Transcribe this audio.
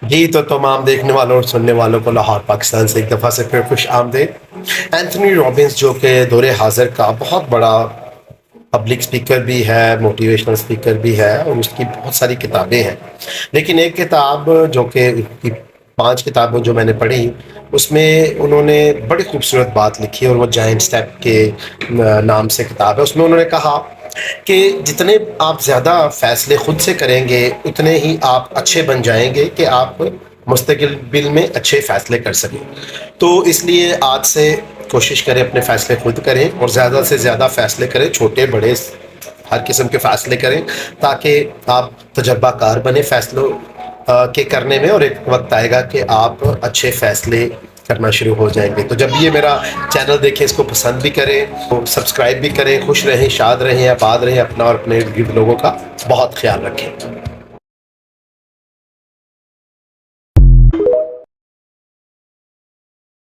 جی تو تمام دیکھنے والوں اور سننے والوں کو لاہور پاکستان سے ایک دفعہ سے پھر خوش آمدید۔ اینتھنی رابنس جو کہ دور حاضر کا بہت بڑا پبلک سپیکر بھی ہے، موٹیویشنل سپیکر بھی ہے، اور اس کی بہت ساری کتابیں ہیں، لیکن ایک کتاب جو کہ اس کی 5 کتابیں جو میں نے پڑھی، اس میں انہوں نے بڑی خوبصورت بات لکھی، اور وہ جائنٹ سٹیپ کے نام سے کتاب ہے۔ اس میں انہوں نے کہا کہ جتنے آپ زیادہ فیصلے خود سے کریں گے اتنے ہی آپ اچھے بن جائیں گے کہ آپ مستقبل میں اچھے فیصلے کر سکیں۔ تو اس لیے آج سے کوشش کریں اپنے فیصلے خود کریں، اور زیادہ سے زیادہ فیصلے کریں، چھوٹے بڑے ہر قسم کے فیصلے کریں، تاکہ آپ تجربہ کار بنے فیصلوں کے کرنے میں، اور ایک وقت آئے گا کہ آپ اچھے فیصلے کرنا شروع ہو جائیں گے۔ تو جب یہ میرا چینل دیکھیں، اس کو پسند بھی کریں، سبسکرائب بھی کریں، خوش رہیں، شاد رہیں، آباد رہیں، اپنا اور اپنے ارد گرد لوگوں کا بہت خیال رکھیں۔